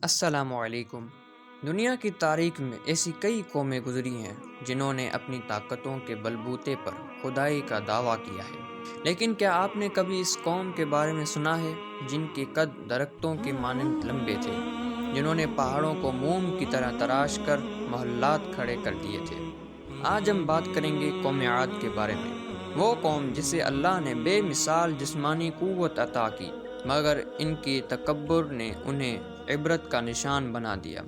السلام علیکم۔ دنیا کی تاریخ میں ایسی کئی قومیں گزری ہیں جنہوں نے اپنی طاقتوں کے بلبوتے پر خدائی کا دعویٰ کیا ہے، لیکن کیا آپ نے کبھی اس قوم کے بارے میں سنا ہے جن کے قد درختوں کے مانند لمبے تھے، جنہوں نے پہاڑوں کو موم کی طرح تراش کر محلات کھڑے کر دیے تھے؟ آج ہم بات کریں گے قوم عاد کے بارے میں، وہ قوم جسے اللہ نے بے مثال جسمانی قوت عطا کی، مگر ان کی تکبر نے انہیں عبرت کا نشان بنا دیا۔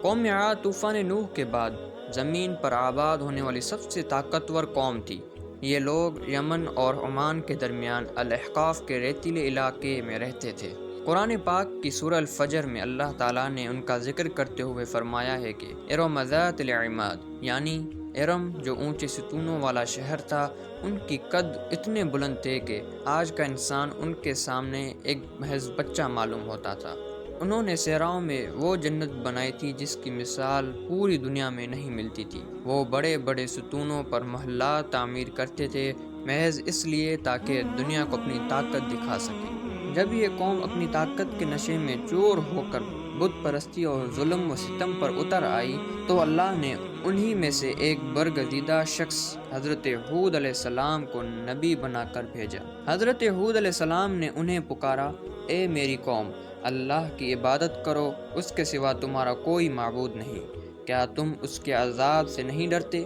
قوم عاد طوفان نوح کے بعد زمین پر آباد ہونے والی سب سے طاقتور قوم تھی۔ یہ لوگ یمن اور عمان کے درمیان الاحقاف کے ریتیلے علاقے میں رہتے تھے۔ قرآن پاک کی سورہ الفجر میں اللہ تعالیٰ نے ان کا ذکر کرتے ہوئے فرمایا ہے کہ ارم ذات العماد، یعنی ارم جو اونچے ستونوں والا شہر تھا، ان کی قد اتنے بلند تھے کہ آج کا انسان ان کے سامنے ایک محض بچہ معلوم ہوتا تھا۔ انہوں نے صحراؤں میں وہ جنت بنائی تھی جس کی مثال پوری دنیا میں نہیں ملتی تھی۔ وہ بڑے بڑے ستونوں پر محلات تعمیر کرتے تھے، محض اس لیے تاکہ دنیا کو اپنی طاقت دکھا سکے۔ جب یہ قوم اپنی طاقت کے نشے میں چور ہو کر بت پرستی اور ظلم و ستم پر اتر آئی تو اللہ نے انہی میں سے ایک برگزیدہ شخص حضرت ہود علیہ السلام کو نبی بنا کر بھیجا۔ حضرت ہود علیہ السلام نے انہیں پکارا، اے میری قوم، اللہ کی عبادت کرو، اس کے سوا تمہارا کوئی معبود نہیں، کیا تم اس کے عذاب سے نہیں ڈرتے؟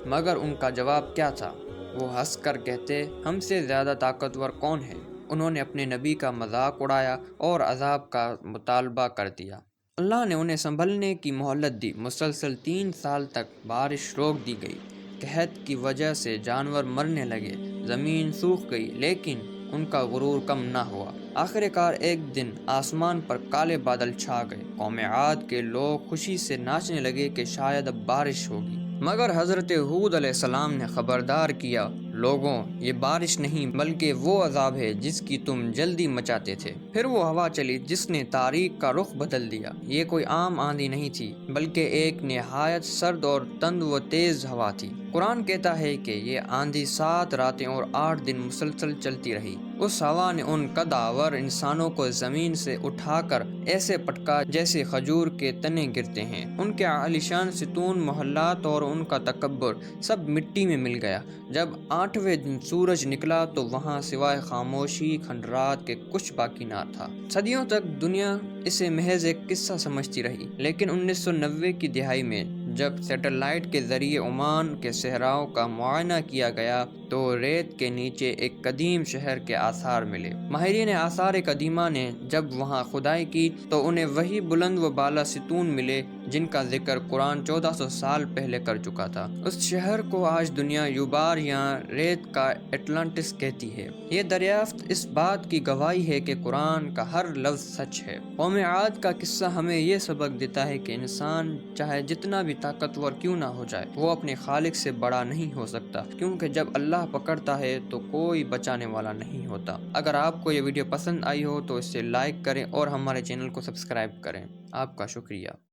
مگر ان کا جواب کیا تھا؟ وہ ہنس کر کہتے، ہم سے زیادہ طاقتور کون ہے؟ انہوں نے اپنے نبی کا مذاق اڑایا اور عذاب کا مطالبہ کر دیا۔ اللہ نے انہیں سنبھلنے کی مہلت دی۔ مسلسل 3 سال تک بارش روک دی گئی۔ قحط کی وجہ سے جانور مرنے لگے، زمین سوکھ گئی، لیکن ان کا غرور کم نہ ہوا۔ آخر کار ایک دن آسمان پر کالے بادل چھا گئے۔ قوم عاد کے لوگ خوشی سے ناچنے لگے کہ شاید اب بارش ہوگی، مگر حضرت ہود علیہ السلام نے خبردار کیا، لوگوں، یہ بارش نہیں بلکہ وہ عذاب ہے جس کی تم جلدی مچاتے تھے۔ پھر وہ ہوا چلی جس نے تاریخ کا رخ بدل دیا۔ یہ کوئی عام آندھی نہیں تھی بلکہ ایک نہایت سرد اور تند و تیز ہوا تھی۔ قرآن کہتا ہے کہ یہ آندھی 7 راتیں اور 8 دن مسلسل چلتی رہی۔ اس ہوا نے ان قدآور انسانوں کو زمین سے اٹھا کر ایسے پٹکا جیسے کھجور کے تنے گرتے ہیں۔ ان کے عالیشان ستون، محلات اور ان کا تکبر سب مٹی میں مل گیا۔ جب 8ویں دن سورج نکلا تو وہاں سوائے خاموشی کھنڈرات کے کچھ باقی نہ تھا۔ صدیوں تک دنیا اسے محض ایک قصہ سمجھتی رہی، لیکن 1990 کی دہائی میں جب سیٹلائٹ کے ذریعے عمان کے صحراؤں کا معائنہ کیا گیا تو ریت کے نیچے ایک قدیم شہر کے آثار ملے۔ ماہرین آثار قدیمہ نے جب وہاں کھدائی کی تو انہیں وہی بلند و بالا ستون ملے جن کا ذکر قرآن 1400 سال پہلے کر چکا تھا۔ اس شہر کو آج دنیا یوبار یا ریت کا اٹلانٹس کہتی ہے۔ یہ دریافت اس بات کی گواہی ہے کہ قرآن کا ہر لفظ سچ ہے۔ قوم عاد کا قصہ ہمیں یہ سبق دیتا ہے کہ انسان چاہے جتنا بھی طاقتور کیوں نہ ہو جائے، وہ اپنے خالق سے بڑا نہیں ہو سکتا، کیونکہ جب اللہ پکڑتا ہے تو کوئی بچانے والا نہیں ہوتا۔ اگر آپ کو یہ ویڈیو پسند آئی ہو تو اسے لائک کریں اور ہمارے چینل کو سبسکرائب کریں۔ آپ کا شکریہ۔